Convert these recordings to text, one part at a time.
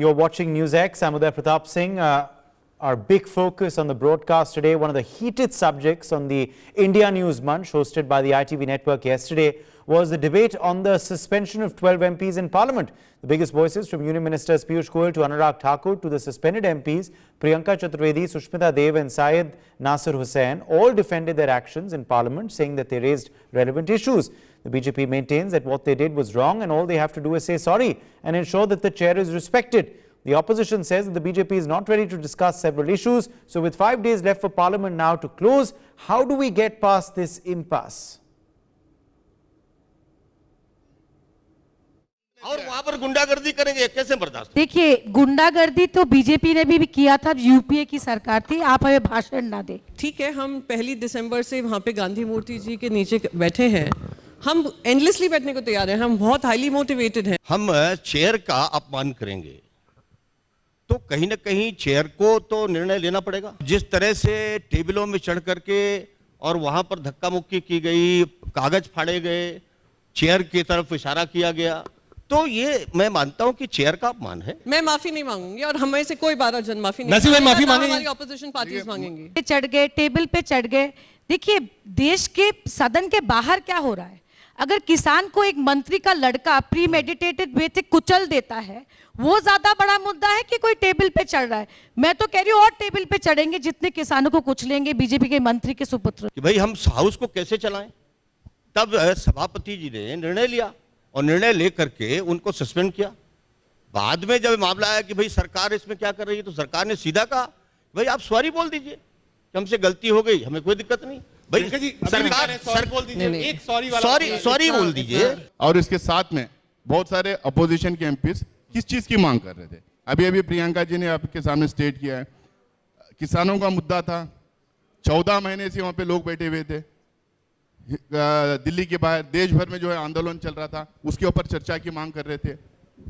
You're watching NewsX. I'm Uday Pratap Singh. Our big focus on the broadcast today, one of the heated subjects on the India News Munch hosted by the ITV network yesterday, was the debate on the suspension of 12 MPs in Parliament. The biggest voices from Union Ministers Piyush Goyal to Anurag Thakur to the suspended MPs Priyanka Chaturvedi, Sushmita Dev and Syed Nasir Hussain all defended their actions in Parliament, saying that they raised relevant issues. The BJP maintains that what they did was wrong and all they have to do is say sorry and ensure that the chair is respected. The opposition says that the BJP is not ready to discuss several issues. So with 5 days left for Parliament now to close, how do we get past this impasse? और वहां पर गुंडागर्दी करेंगे, कैसे बर्दाश्त? देखिए, गुंडागर्दी तो बीजेपी ने भी किया था, यूपीए की सरकार थी। आप हमें भाषण ना दे। ठीक है, हम 1 दिसंबर से वहाँ पे गांधी मूर्ति जी के नीचे बैठे हैं। हम एंडलेसली बैठने को तैयार हैं। हम बहुत हाईली मोटिवेटेड हैं। हम चेयर का अपमान करेंगे तो कहीं ना कहीं चेयर को तो निर्णय लेना पड़ेगा। जिस तरह से टेबलों में चढ़ करके और वहां पर धक्का मुक्की की गई, कागज फाड़े गए, चेयर की तरफ इशारा किया गया, तो ये मैं मानता हूं कि चेयर का अपमान है। मैं माफी नहीं मांगूंगी और हमें से कोई 12 जन माफी नहीं माफी मांगेंगे। हमारी ऑपोजिशन पार्टीज मांगेंगी। चढ़ गए, टेबल पे चढ़ गए। देखिए, देश के सदन के बाहर क्या हो रहा है? अगर किसान को एक मंत्री का लड़का प्रीमेडिटेटेड वे से कुचल देता है, वो ज्यादा बड़ा मुद्दा है कि कोई टेबल पे चढ़ रहा है? मैं तो कह रही हूँ और टेबल पे चढ़ेंगे जितने किसानों को कुचलेंगे बीजेपी के मंत्री के सुपुत्र। कि भाई हम हाउस को कैसे चलाएं? तब सभापति जी ने निर्णय लिया और निर्णय लेकर के उनको सस्पेंड किया। बाद में जब मामला आया कि भाई सरकार इसमें क्या कर रही है, तो सरकार ने सीधा कहा भाई आप सॉरी बोल दीजिए कि हमसे गलती हो गई, हमें कोई दिक्कत नहीं। भाई सरकार बोल दीजिए, एक सॉरी बोल दीजिए। और इसके साथ में बहुत सारे अपोजिशन के एमपीज किस चीज की मांग कर रहे थे? अभी प्रियंका जी ने आपके सामने स्टेट किया है, किसानों का मुद्दा था। 14 महीने से वहां पे लोग बैठे हुए थे। दिल्ली के बाहर देश भर में जो है आंदोलन चल रहा था, उसके ऊपर चर्चा की मांग कर रहे थे।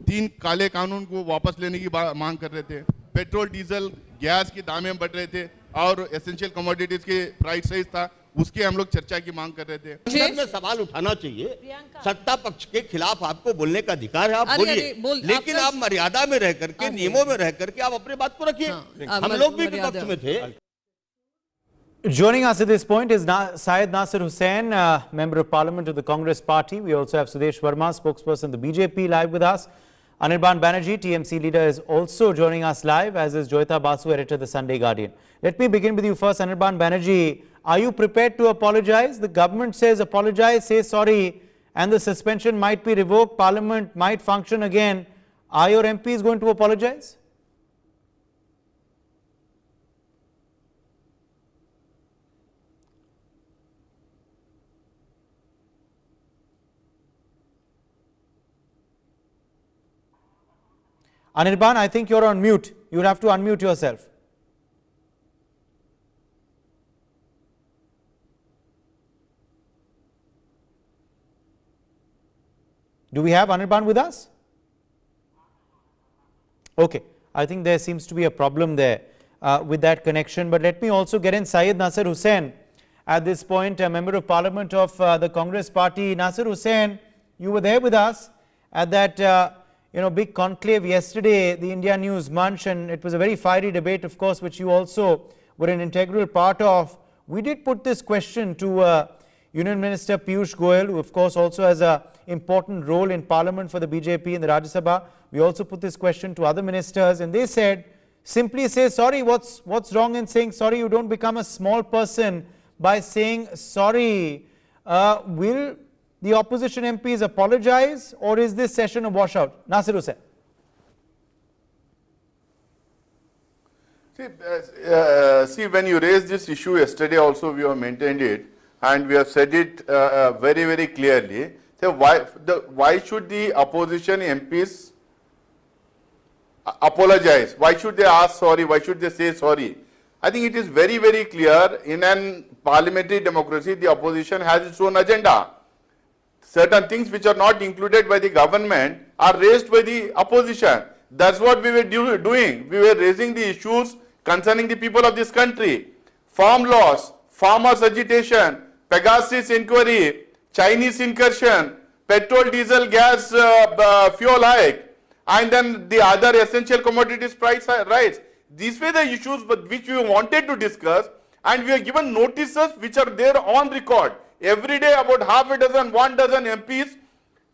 3 काले कानून को वापस लेने की मांग कर रहे थे। पेट्रोल, डीजल, गैस के दामें बढ़ रहे थे और एसेंशियल कमोडिटीज के प्राइस सही था, उसके हम लोग चर्चा की मांग कर रहे थे। संसद में सवाल उठाना चाहिए। सत्ता पक्ष के खिलाफ आपको बोलने का अधिकार है, आप बोलिए, लेकिन आप मर्यादा में रह करके, नियमों में रह करके आप अपने बात को रखिए। हम लोग भी विपक्ष में थे। Joining us at this point is Syed Nasir Hussain, Member of Parliament of the Congress Party. We also have Sudesh Verma, spokesperson of the BJP, live with us. Anirban Banerjee, TMC leader, is also joining us live, as is Joyita Basu, editor of the Sunday Guardian. Let me begin with you first, Anirban Banerjee. Are you prepared to apologize? The government says apologize, say sorry, and the suspension might be revoked, Parliament might function again. Are your MPs going to apologize? Anirban, I think you're on mute. You'll have to unmute yourself. Do we have Anirban with us? Okay, I think there seems to be a problem there with that connection. But let me also get in Syed Nasir Hussain at this point, a Member of Parliament of the Congress Party. Nasir Hussain, you were there with us at that big conclave yesterday, the India News Munch, and it was a very fiery debate, of course, which you also were an integral part of. We did put this question to Union Minister Piyush Goyal, who of course also has an important role in Parliament for the BJP in the Rajya Sabha. We also put this question to other ministers, and they said, simply say sorry. What's wrong in saying sorry? You don't become a small person by saying sorry. Will the opposition MPs apologize, or is this session a washout? Nasir Hussain. See, when you raised this issue yesterday also we have maintained it and we have said it very, very clearly. So why should the opposition MPs apologize? Why should they ask sorry? Why should they say sorry? I think it is very, very clear. In an parliamentary democracy, the opposition has its own agenda. Certain things which are not included by the government are raised by the opposition. That's what we were doing. We were raising the issues concerning the people of this country. Farm laws, farmers' agitation, Pegasus inquiry, Chinese incursion, petrol, diesel, gas, fuel hike. and then the other essential commodities price rise. These were the issues which we wanted to discuss, and we are given notices which are there on record. Every day about half a dozen, 1 dozen MPs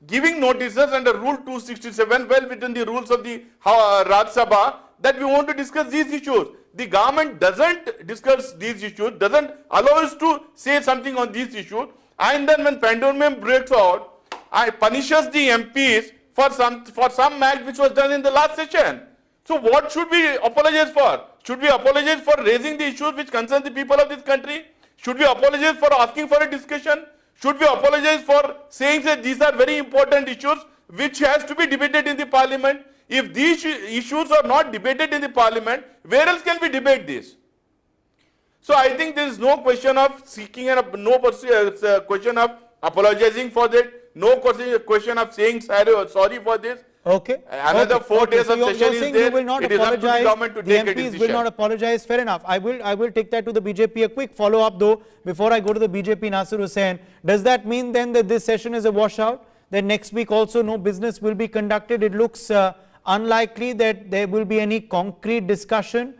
giving notices under Rule 267, well within the rules of the Rajya Sabha, that we want to discuss these issues. The government doesn't discuss these issues, doesn't allow us to say something on these issues, and then when pandemonium breaks out, punishes the MPs for some act which was done in the last session. So what should we apologize for? Should we apologize for raising the issues which concern the people of this country? Should we apologize for asking for a discussion? Should we apologize for saying that these are very important issues which has to be debated in the parliament? If these issues are not debated in the parliament, where else can we debate this? So I think there is no question of seeking and no question of apologizing for that, no question of saying sorry for this. Okay. Another 4 days So of you're session is saying there. you will not It is up to the apologize. government to The take a MPs decision. will not apologize. Fair enough. I will take that to the BJP. A quick follow up though before I go to the BJP. Nasir Hussain, does that mean then that this session is a washout? That next week also no business will be conducted? It looks unlikely that there will be any concrete discussion.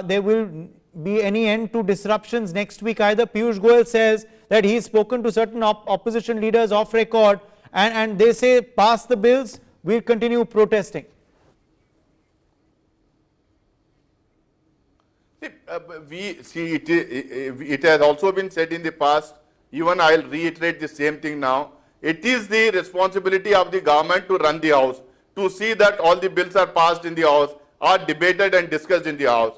There will be any end to disruptions next week either. Piyush Goyal says that he's spoken to certain opposition leaders off record and they say pass the bills, we'll continue protesting. It has also been said in the past, even I'll reiterate the same thing now. It is the responsibility of the government to run the house, to see that all the bills are passed in the house, are debated and discussed in the house.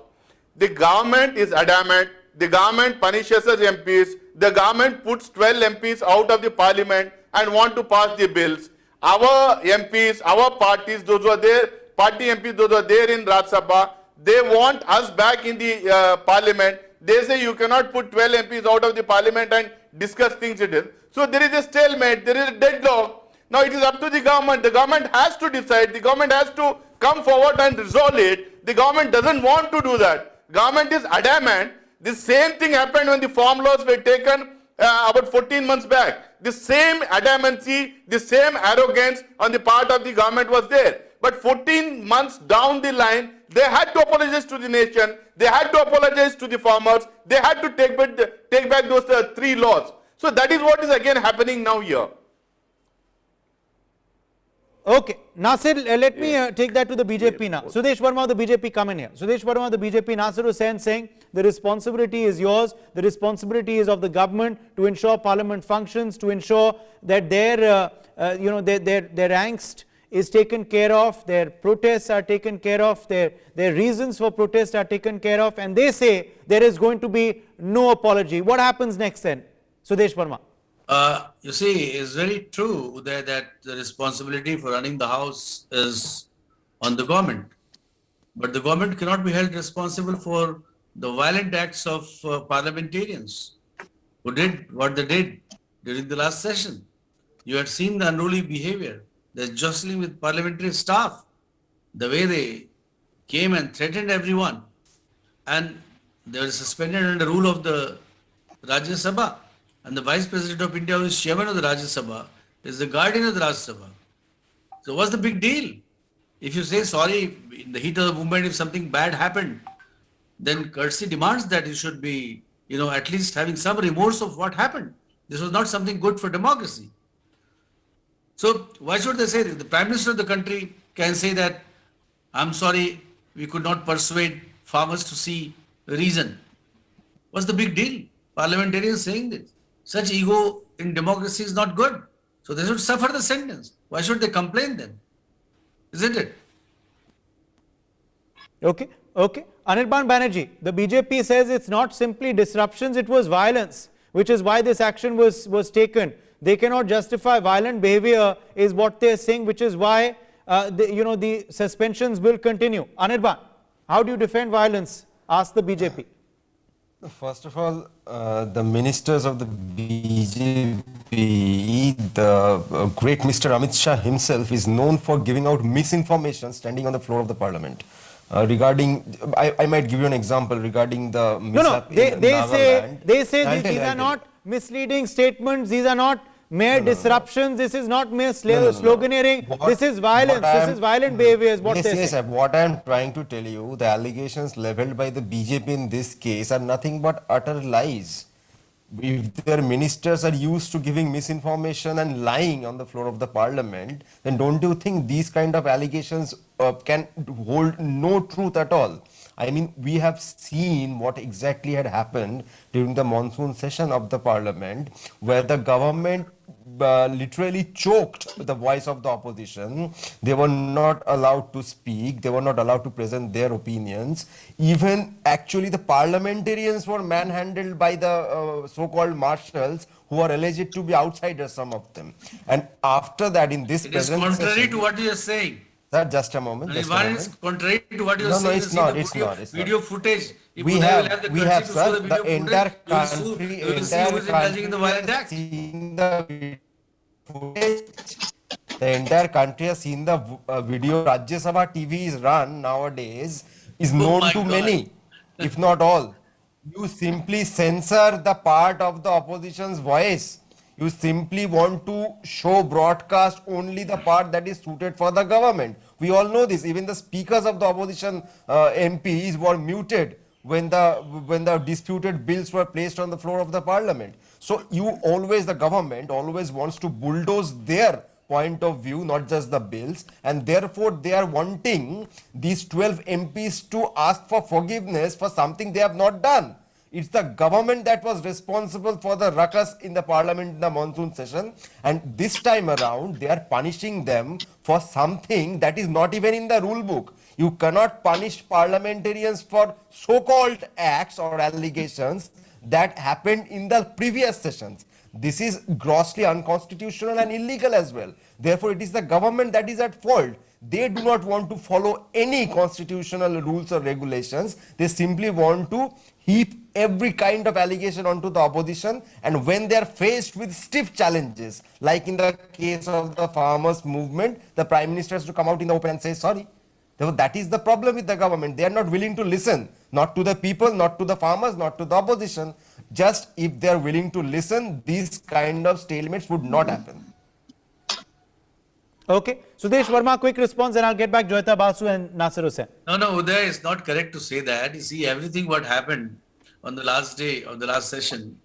The government is adamant, the government punishes us MPs, the government puts 12 MPs out of the parliament and want to pass the bills. Our MPs, our parties, those who are there, party MPs, those who are there in Rajya Sabha, they want us back in the parliament. They say you cannot put 12 MPs out of the parliament and discuss things it is. So there is a stalemate, there is a deadlock. Now it is up to the government. The government has to decide. The government has to come forward and resolve it. The government doesn't want to do that. Government is adamant. The same thing happened when the farm laws were taken about 14 months back. The same adamancy, the same arrogance on the part of the government was there. But 14 months down the line, they had to apologize to the nation. They had to apologize to the farmers. They had to take back those 3 laws. So that is what is again happening now here. Okay, Nasir, let me take that to the BJP now. Sudesh Verma of the BJP come in here. Sudesh Verma of the BJP, Nasir Hussain saying the responsibility is yours, the responsibility is of the government to ensure parliament functions, to ensure that their angst is taken care of, their protests are taken care of, their reasons for protest are taken care of, and they say there is going to be no apology. What happens next then? Sudesh Verma. You see, it's very true that the responsibility for running the house is on the government. But the government cannot be held responsible for the violent acts of parliamentarians who did what they did during the last session. You had seen the unruly behavior, the jostling with parliamentary staff, the way they came and threatened everyone. And they were suspended under the rule of the Rajya Sabha. And the Vice President of India, who is Chairman of the Rajya Sabha, is the guardian of the Rajya Sabha. So what's the big deal? If you say sorry in the heat of the movement, if something bad happened, then courtesy demands that you should be, at least having some remorse of what happened. This was not something good for democracy. So why should they say this? The Prime Minister of the country can say that, I'm sorry, we could not persuade farmers to see reason. What's the big deal? Parliamentarians saying this. Such ego in democracy is not good. So they should suffer the sentence. Why should they complain then? Isn't it? Okay. Anirban Banerjee, the BJP says it's not simply disruptions, it was violence, which is why this action was taken. They cannot justify violent behavior is what they're saying, which is why the suspensions will continue. Anirban, how do you defend violence? Ask the BJP. First of all, the ministers of the BJP, the great Mr. Amit Shah himself is known for giving out misinformation standing on the floor of the parliament. Regarding, I might give you an example regarding the They say these are not misleading statements, these are not mere disruptions. This is not mere sloganeering. What- This is violence. what I This am- is violent behavior is what yes, they're yes, saying. what I am trying to tell you, the allegations leveled by the BJP in this case are nothing but utter lies. If their ministers are used to giving misinformation and lying on the floor of the parliament, then don't you think these kind of allegations can hold no truth at all? I mean, we have seen what exactly had happened during the monsoon session of the parliament, where the government literally choked the voice of the opposition. They were not allowed to speak. They were not allowed to present their opinions. Even actually the parliamentarians were manhandled by the so-called marshals, who are alleged to be outsiders, some of them. And after that, in this It is present contrary session, to what you are saying. sir, just a moment. Just a One moment. is contrary to what you are No, no, saying. it's You see not, the it's video, not, it's not. video footage. If We they have, will have the we courtesy have, to sir, show the the video entire footage, you will country, you will see who is indulging in the violent act. seen the footage. The entire country has seen the video. Rajya Sabha TV is run nowadays, is known my to God. many, if not all. You simply censor the part of the opposition's voice. You simply want to show broadcast only the part that is suited for the government. We all know this. Even the speakers of the opposition MPs were muted when the disputed bills were placed on the floor of the parliament. So the government always wants to bulldoze their point of view, not just the bills, and therefore they are wanting these 12 MPs to ask for forgiveness for something they have not done. It's the government that was responsible for the ruckus in the parliament in the monsoon session, and this time around they are punishing them for something that is not even in the rule book. You cannot punish parliamentarians for so-called acts or allegations that happened in the previous sessions. This is grossly unconstitutional and illegal as well. Therefore, it is the government that is at fault. They do not want to follow any constitutional rules or regulations. They simply want to heap every kind of allegation onto the opposition, and when they are faced with stiff challenges, like in the case of the farmers' movement, the Prime Minister has to come out in the open and say sorry. Therefore, that is the problem with the government. They are not willing to listen, not to the people, not to the farmers, not to the opposition. Just if they are willing to listen, these kind of stalemates would not happen. Okay. Sudesh Verma, quick response, and I'll get back Joyita Basu and Nasir Hussain. No, Uday, it's not correct to say that. You see, everything what happened on the last day of the last session,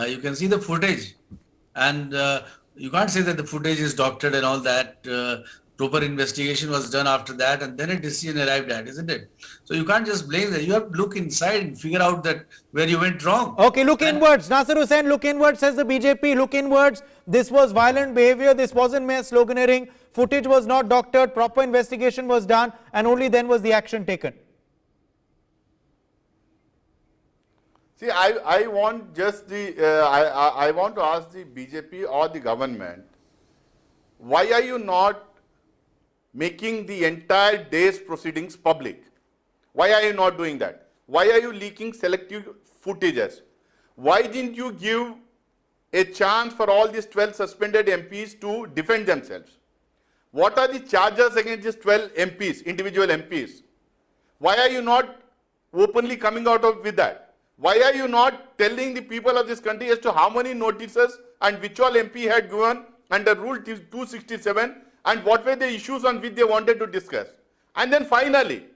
you can see the footage. And you can't say that the footage is doctored and all that. Proper investigation was done after that, and then a decision arrived at, isn't it? So you can't just blame that. You have to look inside and figure out that where you went wrong. Okay, look inwards. Nasir Hussain, look inwards, says the BJP. Look inwards. This was violent behavior. This wasn't mere sloganeering. Footage was not doctored. Proper investigation was done, and only then was the action taken. See, I want just the, I want to ask the BJP or the government, why are you not making the entire day's proceedings public? Why are you not doing that? Why are you leaking selective footages? Why didn't you give a chance for all these 12 suspended MPs to defend themselves? What are the charges against these 12 MPs, individual MPs? Why are you not openly coming out with that? Why are you not telling the people of this country as to how many notices and which all MP had given under Rule 267 and what were the issues on which they wanted to discuss? And then finally,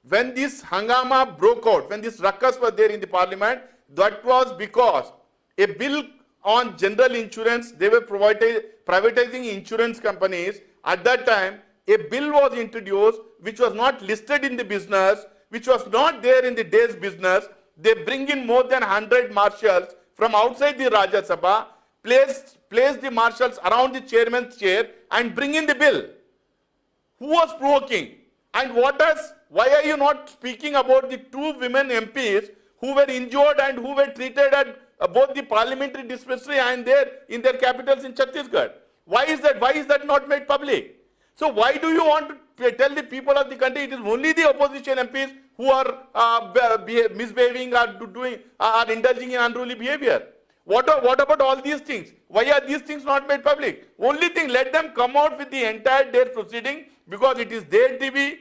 when this hangama broke out, when this ruckus was there in the parliament, that was because a bill on general insurance, they were privatizing insurance companies. At that time, a bill was introduced which was not listed in the business, which was not there in the day's business. They bring in more than 100 marshals from outside the Rajya Sabha, place the marshals around the chairman's chair and bring in the bill. Who was provoking? And why are you not speaking about the 2 women MPs who were injured and who were treated at both the parliamentary dispensary and in their capitals in Chhattisgarh? Why is that? Why is that not made public? So why do you want to tell the people of the country it is only the opposition MPs who are misbehaving or are indulging in unruly behavior? What about all these things? Why are these things not made public? Only thing, let them come out with the entire day proceeding, because it is their TV,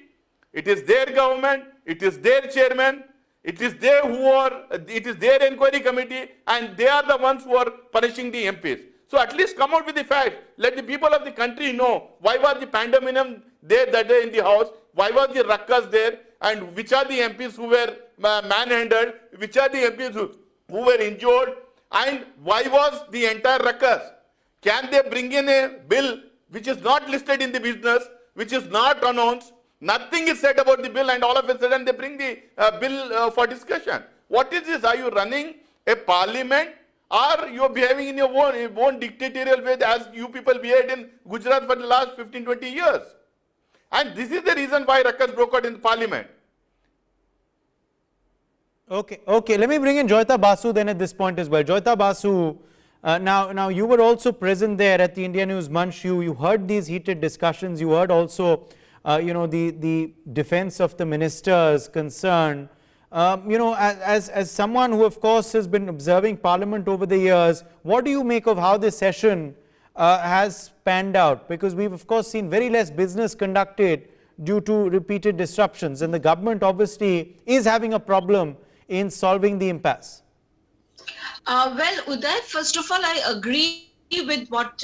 it is their government, it is their chairman, it is their inquiry committee, and they are the ones who are punishing the MPs. So at least come out with the facts. Let the people of the country know why was the pandemonium there that day in the house, why was the ruckus there, and which are the MPs who were manhandled, which are the MPs who were injured, and why was the entire ruckus. Can they bring in a bill which is not listed in the business, which is not announced, nothing is said about the bill, and all of a sudden they bring the bill for discussion. What is this? Are you running a parliament, or you are behaving in your own dictatorial way as you people behaved in Gujarat for the last 15-20 years? And this is the reason why ruckus broke out in the parliament. Okay. Let me bring in Joyita Basu then at this point as well. Joyita Basu, now you were also present there at the India News Munch. You heard these heated discussions. You heard also, the defense of the minister's concern. As someone who, of course, has been observing Parliament over the years, what do you make of how this session has panned out? Because we've, of course, seen very less business conducted due to repeated disruptions, and the government obviously is having a problem in solving the impasse. Well, Uday, first of all, I agree with what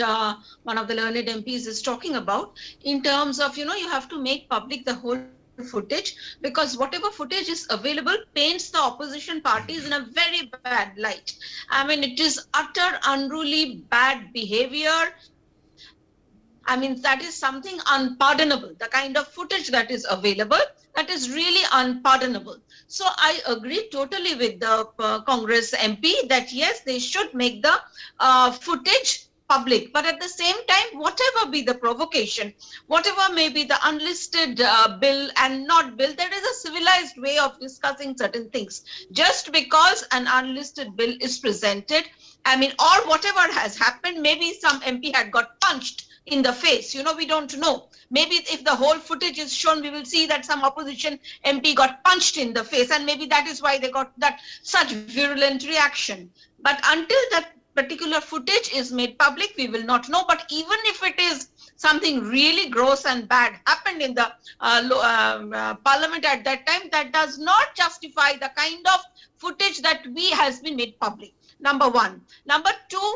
one of the learned MPs is talking about in terms of, you have to make public the whole footage, because whatever footage is available paints the opposition parties in a very bad light. I mean, it is utter unruly bad behavior. I mean, that is something unpardonable. The kind of footage that is available, that is really unpardonable. So I agree totally with the Congress MP that yes, they should make the footage public. But at the same time, whatever be the provocation, whatever may be the unlisted bill and not bill, there is a civilized way of discussing certain things. Just because an unlisted bill is presented, I mean, or whatever has happened, maybe some MP had got punched in the face, we don't know. Maybe if the whole footage is shown, we will see that some opposition MP got punched in the face, and maybe that is why they got that such virulent reaction. But until that particular footage is made public, we will not know. But even if it is something really gross and bad happened in the parliament at that time, that does not justify the kind of footage that has been made public. Number one. Number two,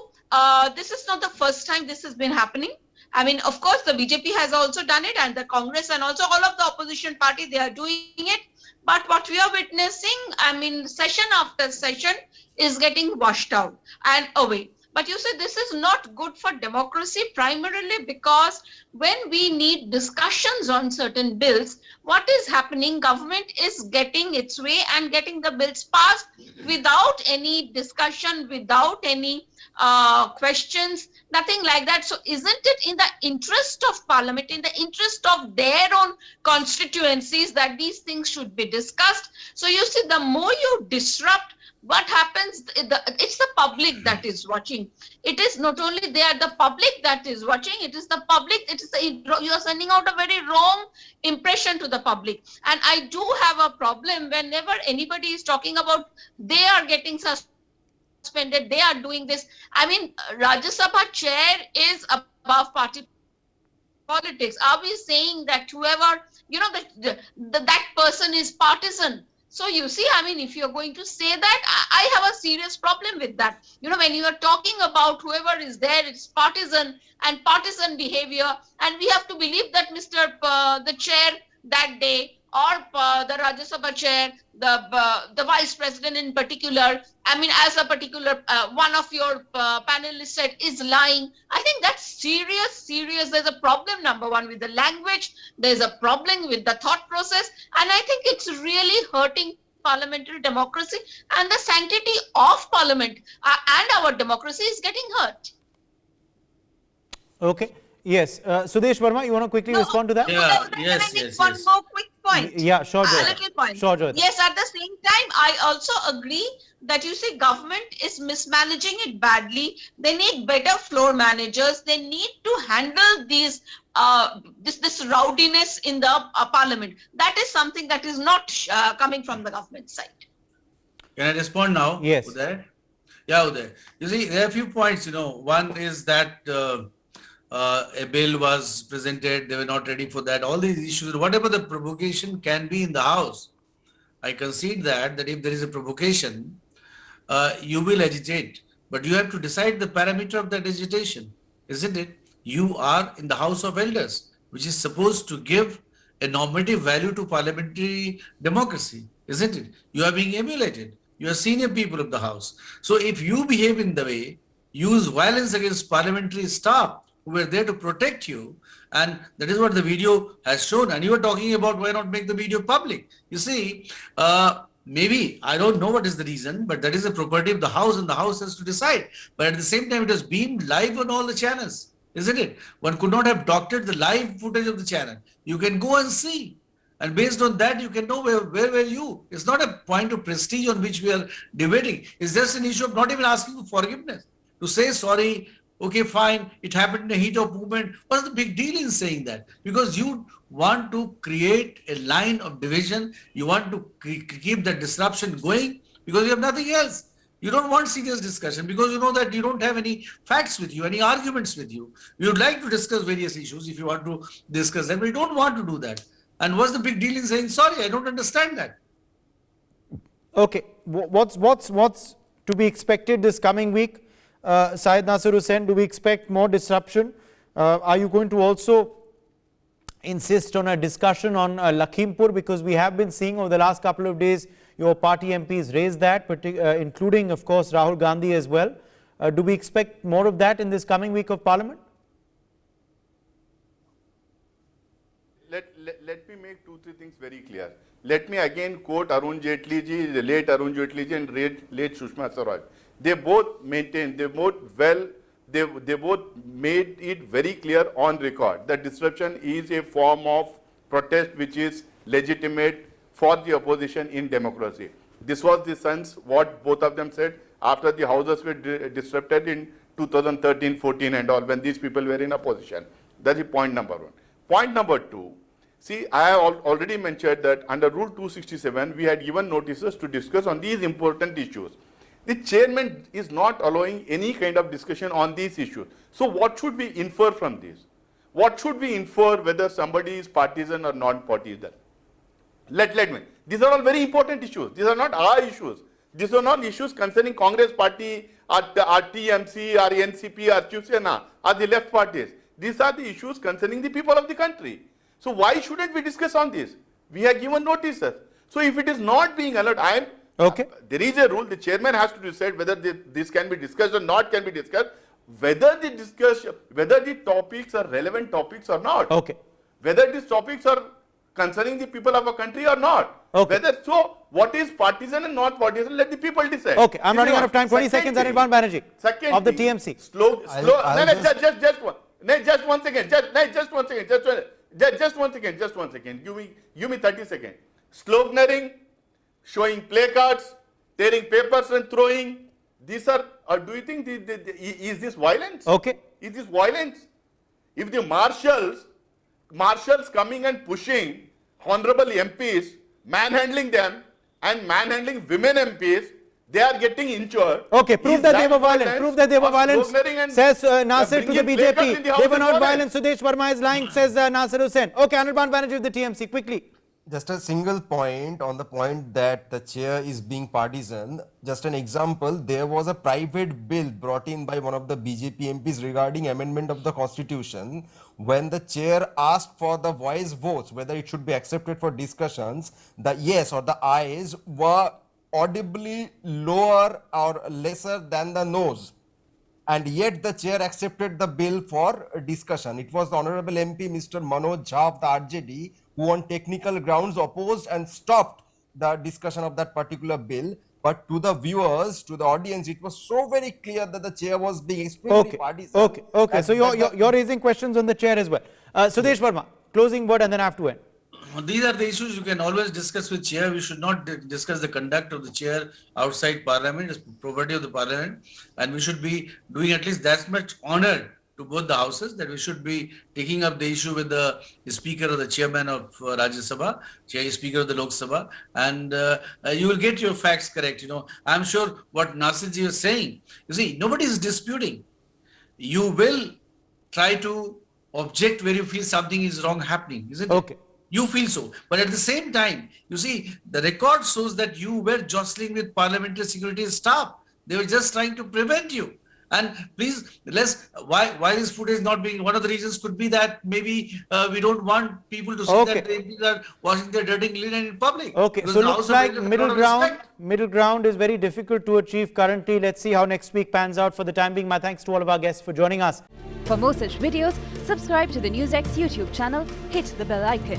this is not the first time this has been happening. I mean, of course, the BJP has also done it, and the Congress and also all of the opposition party, they are doing it. But what we are witnessing, I mean, session after session is getting washed out and away. But you say this is not good for democracy, primarily because when we need discussions on certain bills, what is happening? Government is getting its way and getting the bills passed without any discussion, without any questions, nothing like that. So isn't it in the interest of Parliament, in the interest of their own constituencies, that these things should be discussed? So you see, the more you disrupt, what happens? It's the public that is watching. It is not only the public that is watching, it is the public, you are sending out a very wrong impression to the public. And I do have a problem whenever anybody is talking about they are getting suspended, they are doing this. I mean, Rajya Sabha chair is above party politics. Are we saying that whoever, that person is partisan? So you see, I mean, if you're going to say that, I have a serious problem with that. When you are talking about whoever is there, it's partisan and partisan behavior, and we have to believe that the chair that day, or the Rajya Sabha chair, the vice president in particular, I mean, as a particular one of your panelists said, is lying. I think that's serious. There's a problem, number one, with the language. There's a problem with the thought process. And I think it's really hurting parliamentary democracy, and the sanctity of Parliament and our democracy is getting hurt. Okay. Yes. Sudesh Verma, you want to quickly respond to that? Yeah, Can I yes, make yes, one yes. more quick point? Yeah, sure. A Joyita. little point. Sure, Joyita. Yes, at the same time, I also agree that you say government is mismanaging it badly. They need better floor managers. They need to handle these this rowdiness in the parliament. That is something that is not coming from the government side. Can I respond now? Yes. Uday? Yeah, Uday. You see, there are a few points, One is that a bill was presented, they were not ready for that. All these issues, whatever the provocation can be in the House, I concede that if there is a provocation, you will agitate. but you have to decide the parameter of that agitation, isn't it? You are in the House of Elders, which is supposed to give a normative value to parliamentary democracy, isn't it? You are being emulated. You are senior people of the House. So if you behave in the way, use violence against parliamentary staff who were there to protect you, and that is what the video has shown. And you were talking about why not make the video public. You see, maybe, I don't know what is the reason, but that is the property of the House and the House has to decide. But at the same time, it was beamed live on all the channels, isn't it? One could not have doctored the live footage of the channel. You can go and see. And based on that, you can know where were you. It's not a point of prestige on which we are debating. It's just an issue of not even asking for forgiveness. To say sorry, okay, fine, it happened in the heat of movement. What's the big deal in saying that? Because you want to create a line of division. You want to keep that disruption going because you have nothing else. You don't want serious discussion because you know that you don't have any facts with you, any arguments with you. You would like to discuss various issues if you want to discuss them, but you don't want to do that. And what's the big deal in saying sorry? I don't understand that. Okay, what's to be expected this coming week? Syed Nasser Hussain, do we expect more disruption? Are you going to also insist on a discussion on Lakhimpur, because we have been seeing over the last couple of days your party MPs raise that, including of course Rahul Gandhi as well. Do we expect more of that in this coming week of Parliament? Let me make 2-3 things very clear. Let me again quote Arun Jaitley ji, the late Arun Jaitley ji and late Sushma Swaraj. They both maintained, they both made it very clear on record that disruption is a form of protest which is legitimate for the opposition in democracy. This was the sense what both of them said after the houses were disrupted in 2013, 14 and all, when these people were in opposition. That is point number one. Point number two, see, I have already mentioned that under Rule 267, we had given notices to discuss on these important issues. The chairman is not allowing any kind of discussion on these issues. So what should we infer from this? What should we infer whether somebody is partisan or non-partisan? Let me. These are all very important issues. These are not our issues. These are not issues concerning Congress party, or TMC, or NCP, or Shiv Sena, or the left parties. These are the issues concerning the people of the country. So why shouldn't we discuss on this? We have given notices. So if it is not being allowed, okay. There is a rule. The chairman has to decide whether this can be discussed or not can be discussed. Whether the topics are relevant topics or not. Okay. Whether these topics are concerning the people of a country or not. Okay. What is partisan and not partisan, let the people decide. Okay, I'm running out of time. 20 seconds, Anirban Banerjee of the TMC. Just one second. Give me 30 seconds. Sloganeering, showing placards, tearing papers and throwing. These are, do you think, is this violence? Okay. Is this violence? If the marshals coming and pushing honorable MPs, manhandling them and manhandling women MPs, they are getting injured. Okay, prove that they were violent. Prove that they were violent. Says Nasser to the BJP. They were not violent. Sudesh Verma is lying, says Nasser Hussain. Okay, Anirban Banerjee of the TMC, quickly. Just a single point on the point that the chair is being partisan. Just an example, there was a private bill brought in by one of the BJP MPs regarding amendment of the constitution. When the chair asked for the voice votes, whether it should be accepted for discussions, the yes or the ayes were audibly lower or lesser than the no's. And yet the chair accepted the bill for discussion. It was the Honorable MP Mr. Manoj Jha of the RJD who on technical grounds opposed and stopped the discussion of that particular bill. But to the viewers, to the audience, it was so very clear that the chair was being extremely partisan. Okay. So you're raising questions on the chair as well. Sudesh Verma, closing word and then I have to end. These are the issues you can always discuss with chair. We should not discuss the conduct of the chair outside parliament. It's property of the parliament, and we should be doing at least that much honor to both the houses that we should be taking up the issue with the speaker or the chairman of Rajya Sabha, speaker of the Lok Sabha, and you will get your facts correct. I'm sure what Nasirji was saying. You see, nobody is disputing. You will try to object where you feel something is wrong happening, isn't it? Okay. You feel so. But at the same time, you see, the record shows that you were jostling with parliamentary security staff. They were just trying to prevent you. And please, why this footage not being, one of the reasons could be that maybe we don't want people to see Okay. that the MPs are washing their dirty linen in public. Okay, Because so the looks House of like Representatives middle have a lot of ground, respect. middle ground is very difficult to achieve currently. Let's see how next week pans out. For the time being, my thanks to all of our guests for joining us. For more such videos, subscribe to the NewsX YouTube channel, hit the bell icon.